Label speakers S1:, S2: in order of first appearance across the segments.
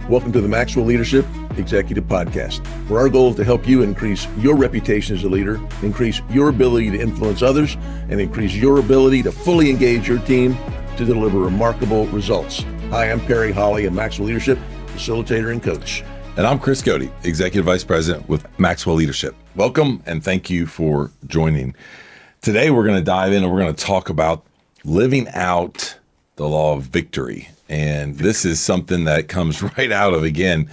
S1: Welcome to the Maxwell Leadership Executive Podcast, where our goal is to help you increase your reputation as a leader, increase your ability to influence others, and increase your ability to fully engage your team to deliver remarkable results. Hi, I'm Perry Holley of Maxwell Leadership, facilitator and coach.
S2: And I'm Chris Goede, Executive Vice President with Maxwell Leadership. Welcome and thank you for joining. Today we're going to dive in and we're going to talk about living out the law of victory. And this is something that comes right out of, again,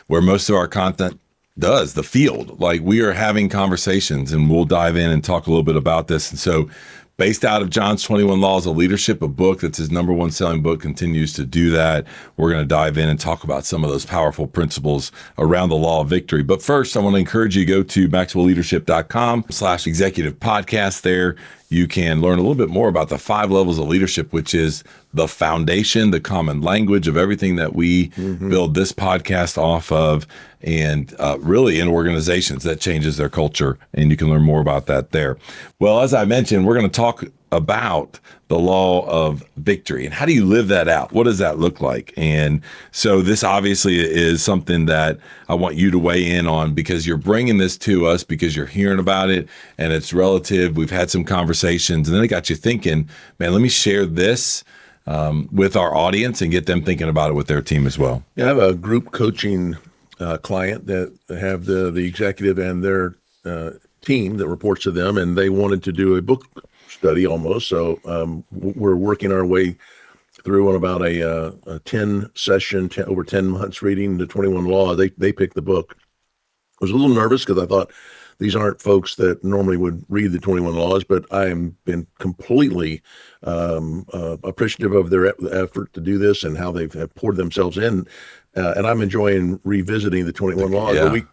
S2: where most of our content does, the field. Like, we are having conversations, and we'll dive in and talk a little bit about this. And so, based out of John's 21 Laws of Leadership, a book that's his number one selling book, continues to do that. We're going to dive in and talk about some of those powerful principles around the law of victory. But first, I want to encourage you to go to maxwellleadership.com/executive podcast. There, you can learn a little bit more about the 5 levels of leadership, which is the foundation, the common language of everything that we build this podcast off of, and really in organizations that changes their culture. And you can learn more about that there. Well, as I mentioned, we're going to talk about the law of victory and how do you live that out? What does that look like? And so this obviously is something that I want you to weigh in on, because you're bringing this to us because you're hearing about it and it's relative. We've had some conversations and then it got you thinking, man, let me share this with our audience and get them thinking about it with their team as well.
S1: Yeah, I have a group coaching client that have the executive and their team that reports to them, and they wanted to do a book study almost. So we're working our way through on about a 10 session, over 10 months reading the 21 Law. They picked the book. I was a little nervous because I thought these aren't folks that normally would read the 21 Laws, but I am been completely appreciative of their effort to do this and how they've poured themselves in. And I'm enjoying revisiting the 21 Laws.
S2: Yeah.
S1: But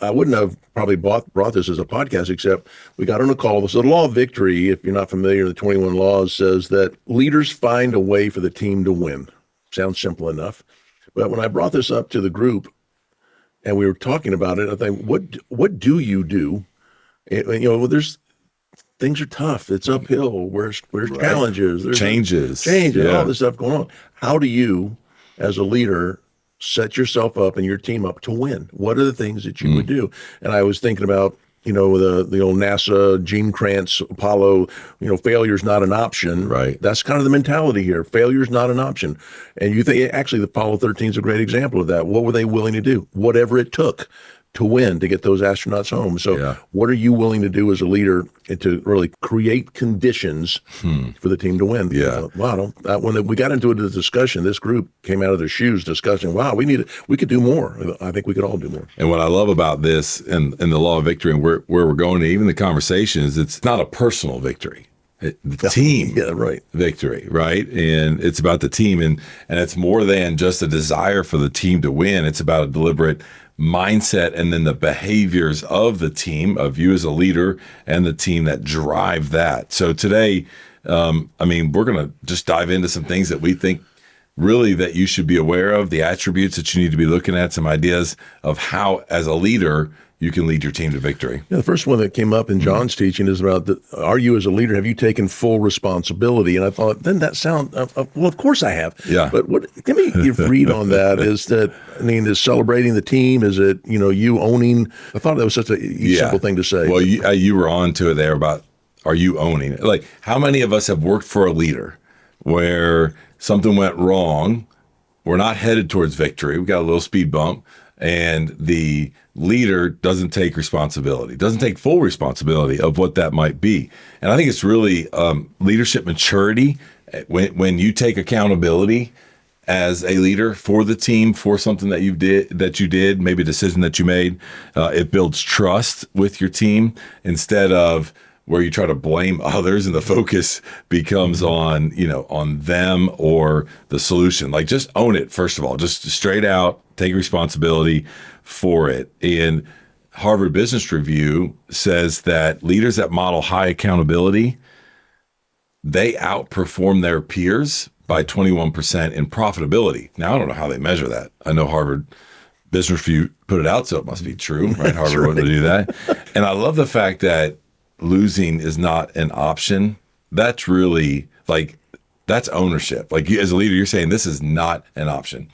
S1: I wouldn't have probably brought this as a podcast, except we got on a call. So the law of victory, if you're not familiar, the 21 Laws says that leaders find a way for the team to win. Sounds simple enough. But when I brought this up to the group and we were talking about it, I think, what do you do? There's things are tough. It's uphill. Where's challenges? There's
S2: Changes,
S1: all this stuff going on. How do you, as a leader, set yourself up and your team up to win? What are the things that you would do? And I was thinking about, the old NASA, Gene Kranz, Apollo, failure's not an option.
S2: Right.
S1: That's kind of the mentality here. Failure's not an option. And you think, actually, the Apollo 13 is a great example of that. What were they willing to do? Whatever it took to win, to get those astronauts home. So what are you willing to do as a leader to really create conditions for the team to win?
S2: Yeah.
S1: Wow. When we got into the discussion, this group came out of their shoes discussing, wow, we could do more. I think we could all do more.
S2: And what I love about this and the law of victory and where we're going to, even the conversation, is it's not a personal victory. The team victory, right? And it's about the team, and it's more than just a desire for the team to win. It's about a deliberate mindset and then the behaviors of the team, of you as a leader and the team that drive that. So today, we're going to just dive into some things that we think really that you should be aware of, the attributes that you need to be looking at, some ideas of how, as a leader, you can lead your team to victory.
S1: Yeah, the first one that came up in John's teaching is about, are you as a leader, have you taken full responsibility? And I thought, then that sound, well, of course I have.
S2: Yeah.
S1: But give me your read on that. Is celebrating the team? Is it, you owning? I thought that was such a simple thing to say.
S2: Well, you were on to it there about, are you owning it? Like, how many of us have worked for a leader where something went wrong? We're not headed towards victory. We got a little speed bump. And the leader doesn't take responsibility, doesn't take full responsibility of what that might be. And I think it's really leadership maturity when you take accountability as a leader for the team, for something that you did, maybe a decision that you made. It builds trust with your team instead of where you try to blame others and the focus becomes on them or the solution. Like, just own it, first of all, just straight out, take responsibility for it. And Harvard Business Review says that leaders that model high accountability, they outperform their peers by 21% in profitability. Now, I don't know how they measure that. I know Harvard Business Review put it out, so it must be true, right? Harvard wouldn't do that. And I love the fact that losing is not an option. That's really, that's ownership. Like, you as a leader, you're saying this is not an option.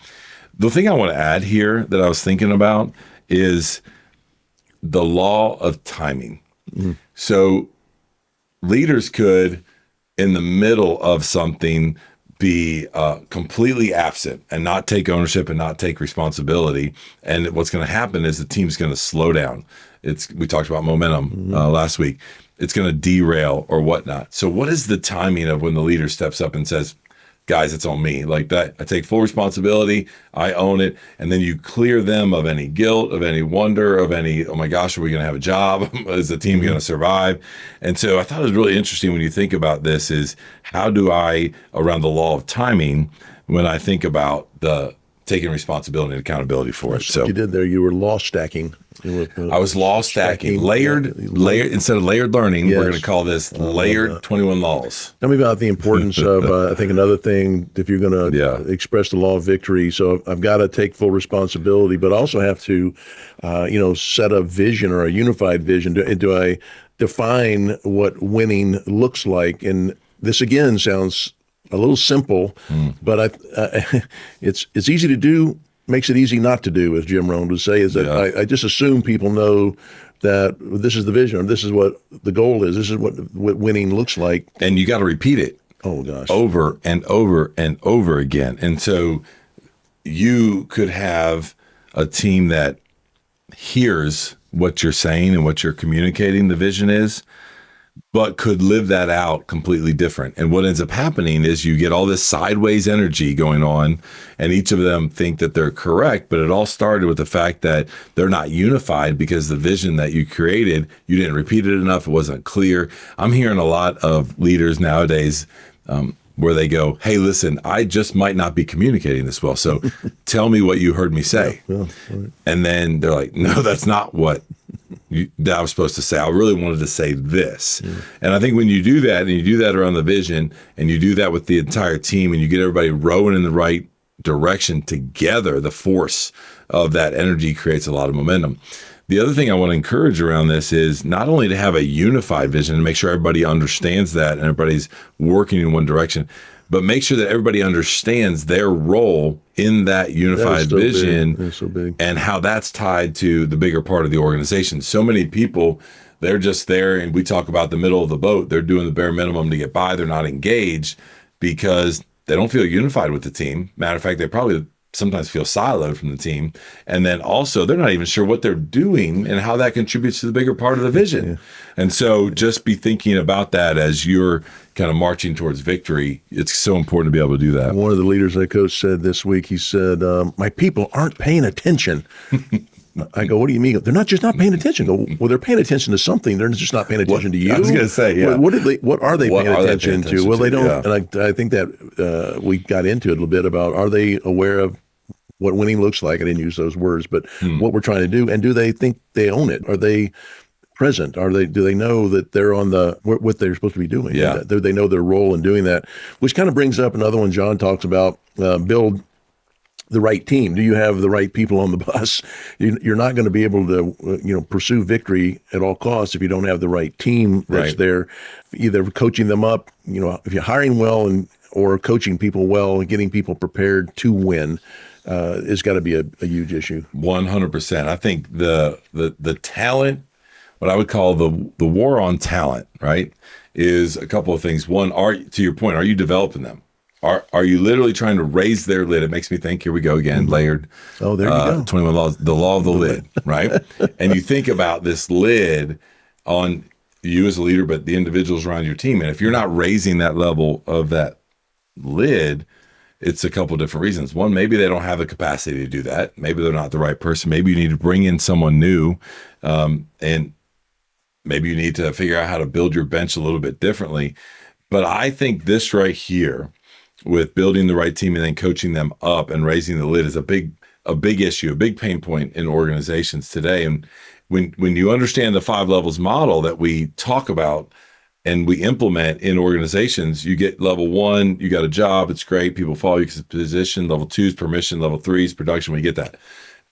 S2: The thing I want to add here that I was thinking about is the law of timing. So leaders could, in the middle of something, be completely absent and not take ownership and not take responsibility. And what's going to happen is the team's going to slow down. We talked about momentum last week. It's going to derail or whatnot. So what is the timing of when the leader steps up and says, guys, it's on me, like that? I take full responsibility. I own it. And then you clear them of any guilt, of any wonder, of any, oh my gosh, are we going to have a job? Is the team going to survive? And so I thought it was really interesting when you think about this is how do I, around the law of timing, when I think about the taking responsibility and accountability for it. So
S1: you did there. You were law stacking.
S2: I was law stacking, layered, instead of layered learning, we're going to call this layered 21 laws.
S1: Tell me about the importance of, I think another thing, if you're going to express the law of victory. So I've got to take full responsibility, but also have to, set a vision or a unified vision. Do I define what winning looks like? And this again sounds a little simple, but it's easy to do. Makes it easy not to do, as Jim Rohn would say, is that I just assume people know that this is the vision, or this is what the goal is, this is what winning looks like.
S2: And you got to repeat it.
S1: Oh, gosh.
S2: Over and over and over again. And so you could have a team that hears what you're saying and what you're communicating, the vision is, but could live that out completely different. And what ends up happening is you get all this sideways energy going on, and each of them think that they're correct, but it all started with the fact that they're not unified because the vision that you created, you didn't repeat it enough, it wasn't clear. I'm hearing a lot of leaders nowadays where they go, hey, listen, I just might not be communicating this well, so tell me what you heard me say.
S1: Right.
S2: And then they're like, no, that's not what that I was supposed to say. I really wanted to say this. And I think when you do that, and you do that around the vision, and you do that with the entire team, and you get everybody rowing in the right direction together, the force of that energy creates a lot of momentum. The other thing I want to encourage around this is not only to have a unified vision and make sure everybody understands that and everybody's working in one direction, but make sure that everybody understands their role in that unified vision and how that's tied to the bigger part of the organization. So many people, they're just there, and we talk about the middle of the boat. They're doing the bare minimum to get by. They're not engaged because they don't feel unified with the team. Matter of fact, they probably sometimes feel siloed from the team. And then also they're not even sure what they're doing and how that contributes to the bigger part of the vision. Yeah. And so just be thinking about that as you're kind of marching towards victory. It's so important to be able to do that.
S1: One of the leaders I coached said this week, he said, my people aren't paying attention. I go, what do you mean? They're not just not paying attention. I go, well, they're paying attention to something. They're just not paying attention to you.
S2: I was going to say,
S1: What are they paying attention to? Well, they don't.
S2: Yeah.
S1: And I think that we got into it a little bit about, are they aware of what winning looks like? I didn't use those words, but what we're trying to do. And do they think they own it? Are they present? Do they know that they're on what they're supposed to be doing?
S2: Yeah.
S1: Do they know their role in doing that? Which kind of brings up another one John talks about, build the right team. Do you have the right people on the bus? You're not going to be able to, pursue victory at all costs if you don't have the right team that's there, either coaching them up, if you're hiring well or coaching people well and getting people prepared to win. It's got to be a huge issue.
S2: 100%. I think the talent, what I would call the war on talent, right, is a couple of things. One, to your point, are you developing them? Are you literally trying to raise their lid? It makes me think, here we go again, layered.
S1: Oh, there you go.
S2: 21 laws, the law of the lid, right? And you think about this lid on you as a leader, but the individuals around your team. And if you're not raising that level of that lid, it's a couple of different reasons. One, maybe they don't have the capacity to do that. Maybe they're not the right person. Maybe you need to bring in someone new, and maybe you need to figure out how to build your bench a little bit differently. But I think this right here, with building the right team and then coaching them up and raising the lid, is a big issue, a big pain point in organizations today. And when you understand the 5 levels model that we talk about and we implement in organizations, you get level 1, you got a job, it's great, people follow you because it's position. Level 2 is permission, level 3 is production, we get that.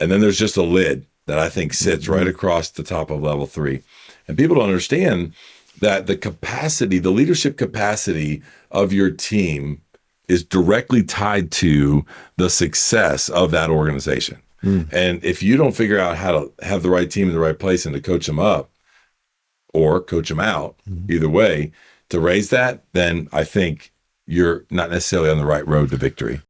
S2: And then there's just a lid that I think sits right across the top of level 3. And people don't understand that the capacity, the leadership capacity of your team is directly tied to the success of that organization. And if you don't figure out how to have the right team in the right place and to coach them up or coach them out, either way, to raise that, then I think you're not necessarily on the right road to victory.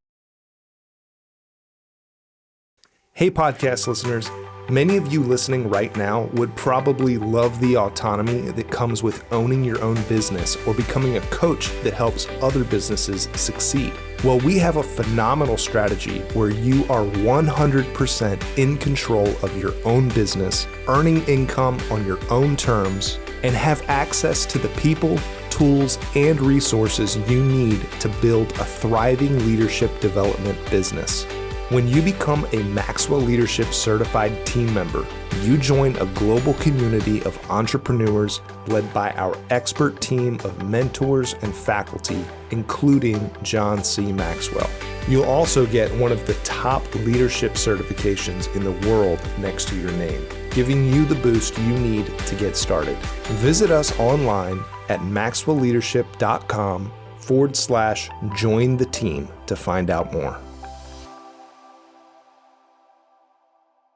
S3: Hey, podcast listeners. Many of you listening right now would probably love the autonomy that comes with owning your own business or becoming a coach that helps other businesses succeed. Well, we have a phenomenal strategy where you are 100% in control of your own business, earning income on your own terms, and have access to the people, tools, and resources you need to build a thriving leadership development business. When you become a Maxwell Leadership certified team member, you join a global community of entrepreneurs led by our expert team of mentors and faculty, including John C. Maxwell. You'll also get one of the top leadership certifications in the world next to your name, giving you the boost you need to get started. Visit us online at maxwellleadership.com/join the team to find out more.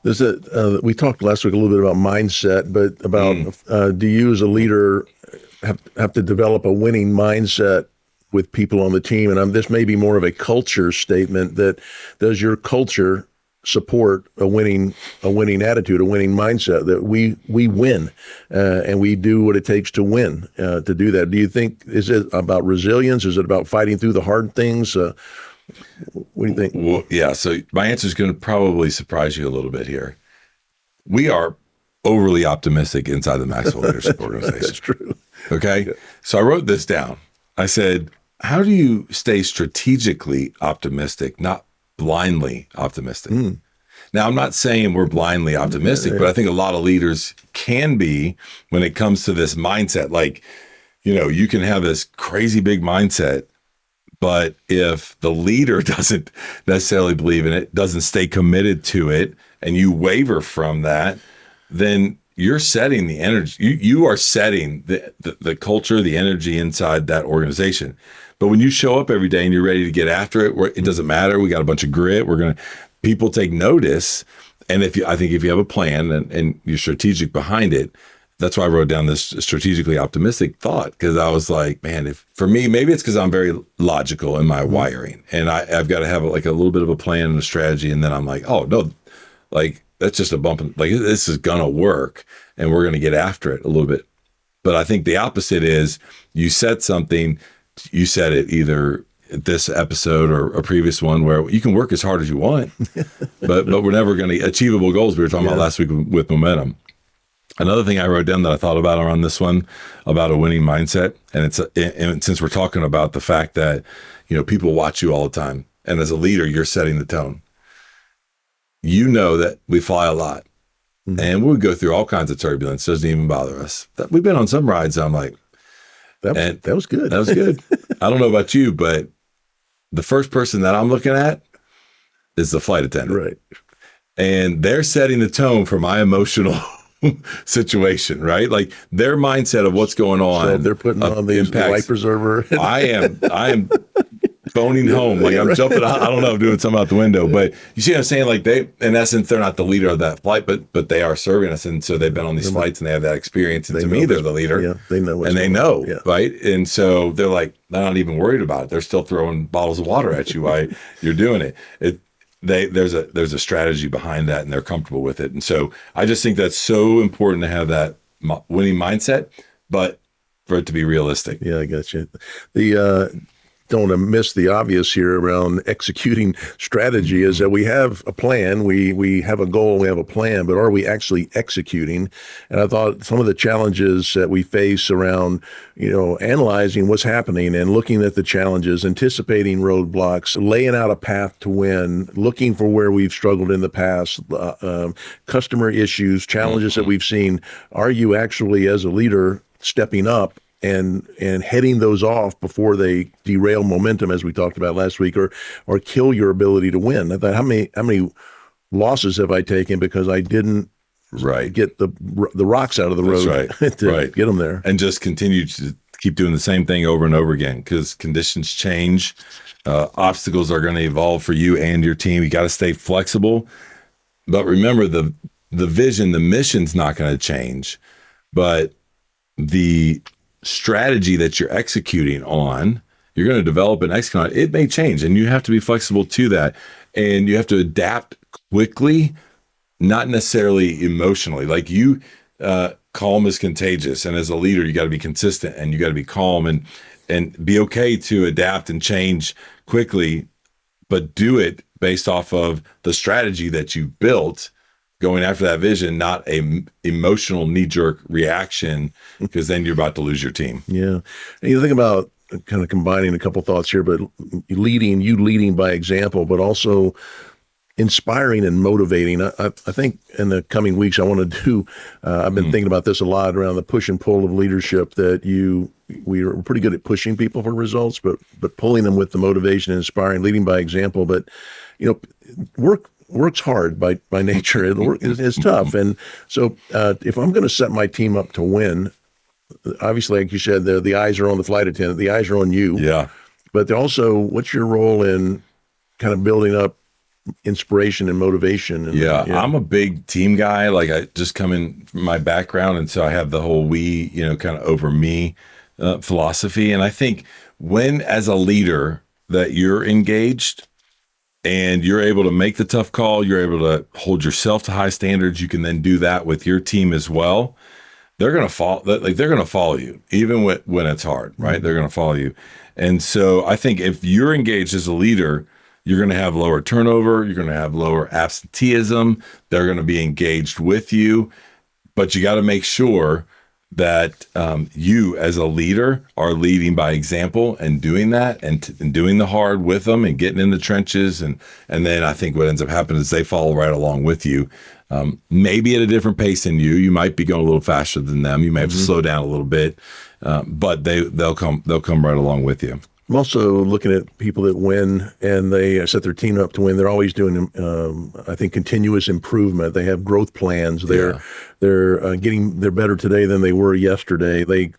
S1: We talked last week a little bit about mindset, but about do you as a leader have to develop a winning mindset with people on the team? And this may be more of a culture statement. That does your culture support a winning attitude, a winning mindset, that we win and we do what it takes to win to do that? Do you think, is it about resilience? Is it about fighting through the hard things? What do you think?
S2: Well, yeah. So my answer is going to probably surprise you a little bit here. We are overly optimistic inside the Maxwell Leadership Organization.
S1: That's true.
S2: Okay. Yeah. So I wrote this down. I said, how do you stay strategically optimistic, not blindly optimistic? Now, I'm not saying we're blindly optimistic, but I think a lot of leaders can be when it comes to this mindset. Like, you can have this crazy big mindset, but if the leader doesn't necessarily believe in it, doesn't stay committed to it, and you waver from that, then you're setting the energy. You are setting the culture, the energy inside that organization. But when you show up every day and you're ready to get after it, it doesn't matter. We got a bunch of grit. People take notice. And I think if you have a plan and you're strategic behind it, that's why I wrote down this strategically optimistic thought, because I was like, man, for me, maybe it's because I'm very logical in my wiring, and I've got to have like a little bit of a plan and a strategy, and then I'm like, oh no, like that's just a bump. Like this is gonna work, and we're gonna get after it a little bit. But I think the opposite is you said something, you said it either this episode or a previous one where you can work as hard as you want, but we're never going to achievable goals. We were talking about last week with momentum. Another thing I wrote down that I thought about around this one about a winning mindset, and since we're talking about the fact that people watch you all the time, and as a leader, you're setting the tone. That we fly a lot, and we go through all kinds of turbulence. Doesn't even bother us. We've been on some rides. I'm like,
S1: that was good.
S2: That was good. I don't know about you, but the first person that I'm looking at is the flight attendant,
S1: right? And
S2: they're setting the tone for my emotional situation, right? Like their mindset of what's going on.
S1: So they're putting on the life preserver.
S2: I am phoning home. Like I'm jumping out. I don't know, I'm doing something out the window, but you see what I'm saying? Like in essence, they're not the leader of that flight, but they are serving us. And so they've been on these flights and they have that experience. And to me, they're the leader.
S1: Yeah, they know.
S2: And they know, right? And so they're like, they're not even worried about it. They're still throwing bottles of water at you while you're doing it. There's a strategy behind that, and they're comfortable with it. And so I just think that's so important to have that winning mindset, but for it to be realistic.
S1: Yeah, I got you. Don't want to miss the obvious here around executing strategy is that we have a plan, we have a goal, we have a plan, but are we actually executing? And I thought some of the challenges that we face around, analyzing what's happening and looking at the challenges, anticipating roadblocks, laying out a path to win, looking for where we've struggled in the past, customer issues, challenges that we've seen. Are you actually, as a leader, stepping up and heading those off before they derail momentum, as we talked about last week, or kill your ability to win? I thought, how many losses have I taken because I didn't get the rocks out of the road to get them there,
S2: and just continue keep doing the same thing over and over again because conditions change. Obstacles are going to evolve for you and your team. You got to stay flexible. But remember, the vision, the mission's not going to change. But the strategy that you're executing on, you're going to develop and execute on, it may change. And you have to be flexible to that. And you have to adapt quickly, not necessarily emotionally. Like calm is contagious. And as a leader, you got to be consistent and you got to be calm and be okay to adapt and change quickly, but do it based off of the strategy that you built going after that vision, not a emotional knee-jerk reaction, because then you're about to lose your team.
S1: Yeah. And you think about kind of combining a couple thoughts here, but leading by example, but also inspiring and motivating. I think in the coming weeks, I want to do, I've been thinking about this a lot around the push and pull of leadership, that we are pretty good at pushing people for results, but pulling them with the motivation and inspiring, leading by example. But, work's hard by nature. It's tough. And so if I'm going to set my team up to win, obviously, like you said, the eyes are on the flight attendant, the eyes are on you.
S2: Yeah.
S1: But also, what's your role in kind of building up inspiration and motivation?
S2: I'm a big team guy. Like, I just come in from my background, and so I have the whole we, kind of over me philosophy. And I think when, as a leader, that you're engaged and you're able to make the tough call, you're able to hold yourself to high standards, you can then do that with your team as well. They're going to follow, they're going to follow you, even when it's hard, right? Mm-hmm. They're going to follow you. And so I think if you're engaged as a leader, you're going to have lower turnover, you're going to have lower absenteeism, they're going to be engaged with you, but you got to make sure that you as a leader are leading by example and doing that and doing the hard with them and getting in the trenches. And then I think what ends up happening is they follow right along with you, maybe at a different pace than you. You might be going a little faster than them. You may have to slow down a little bit, but they'll come right along with you.
S1: I'm also looking at people that win and they set their team up to win. They're always doing, I think, continuous improvement. They have growth plans. They're better today than they were yesterday. They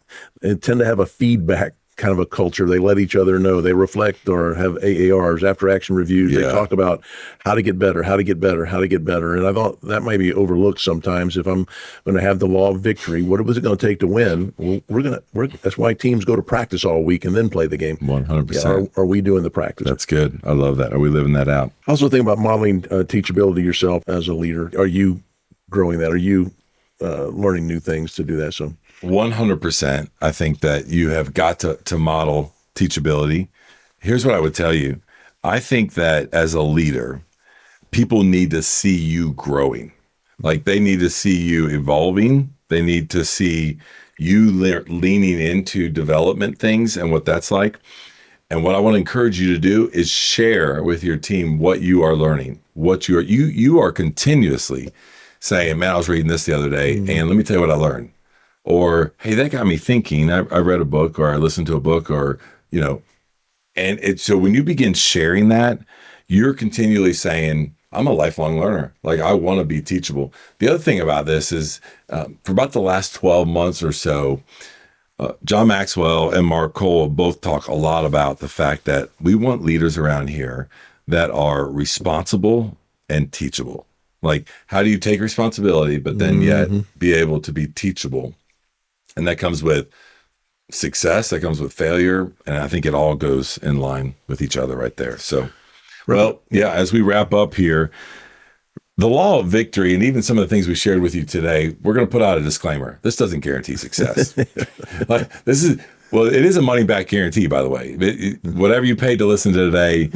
S1: tend to have a feedback kind of a culture. They let each other know. They reflect or have AARs, after action reviews. They talk about how to get better. And I thought that might be overlooked sometimes. If I'm going to have the law of victory, what was it going to take to win? Well, that's why teams go to practice all week and then play the game.
S2: 100%.
S1: Are we doing the practice?
S2: That's good. I love that. Are we living that out?
S1: I also think about modeling teachability yourself as a leader. Are you growing that? Are you learning new things to do that? So
S2: 100%. I think that you have got to model teachability. Here's what I would tell you. I think that as a leader, people need to see you growing. Like, they need to see you evolving. They need to see you leaning into development things and what that's like. And what I want to encourage you to do is share with your team what you are learning, what you are continuously saying, man, I was reading this the other day, and let me tell you what I learned. Or, hey, that got me thinking. I read a book, or I listened to a book, or, and so when you begin sharing that, you're continually saying, I'm a lifelong learner. Like, I want to be teachable. The other thing about this is for about the last 12 months or so, John Maxwell and Mark Cole both talk a lot about the fact that we want leaders around here that are responsible and teachable. Like, how do you take responsibility, but then yet be able to be teachable? And that comes with success, that comes with failure. And I think it all goes in line with each other right there. So, well, yeah, as we wrap up here, the law of victory, and even some of the things we shared with you today, we're going to put out a disclaimer. This doesn't guarantee success. It is a money back guarantee, by the way. Whatever you paid to listen to today,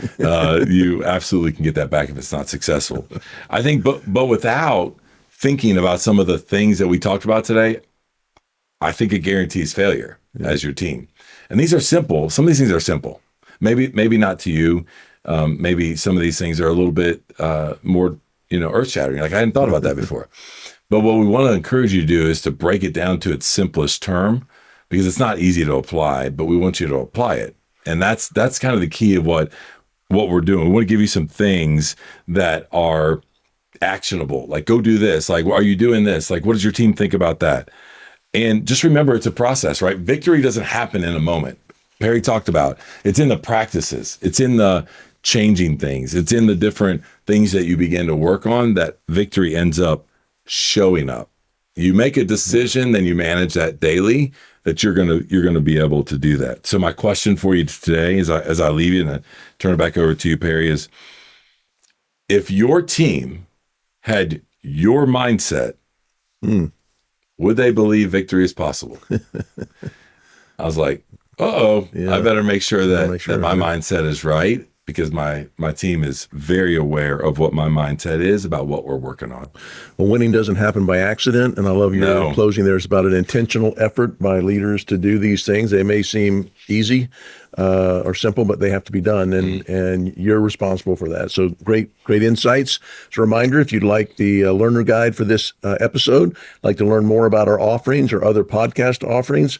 S2: you absolutely can get that back if it's not successful. I think, but without thinking about some of the things that we talked about today, I think it guarantees failure as your team. And these are simple. Some of these things are simple. Maybe not to you. Maybe some of these things are a little bit more, earth-shattering. Like, I hadn't thought about that before. But what we want to encourage you to do is to break it down to its simplest term, because it's not easy to apply, but we want you to apply it. And that's kind of the key of what we're doing. We want to give you some things that are actionable. Like, go do this. Like, are you doing this? Like, what does your team think about that? And just remember, it's a process, right? Victory doesn't happen in a moment. Perry talked about it's in the practices. It's in the changing things. It's in the different things that you begin to work on that victory ends up showing up. You make a decision, then you manage that daily, that you're gonna be able to do that. So my question for you today, as I leave you and I turn it back over to you, Perry, is if your team had your mindset, would they believe victory is possible? I was like, I better make sure that my mindset is right, because my team is very aware of what my mindset is about what we're working on.
S1: Well, winning doesn't happen by accident. And I love your closing there. It's about an intentional effort by leaders to do these things. They may seem easy or simple, but they have to be done. And you're responsible for that. So great insights. As a reminder, if you'd like the learner guide for this episode, like to learn more about our offerings or other podcast offerings,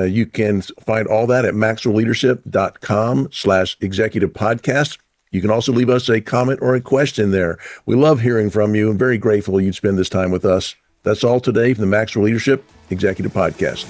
S1: you can find all that at maxwellleadership.com/executive podcast. You can also leave us a comment or a question there. We love hearing from you and very grateful you'd spend this time with us. That's all today from the Maxwell Leadership Executive Podcast.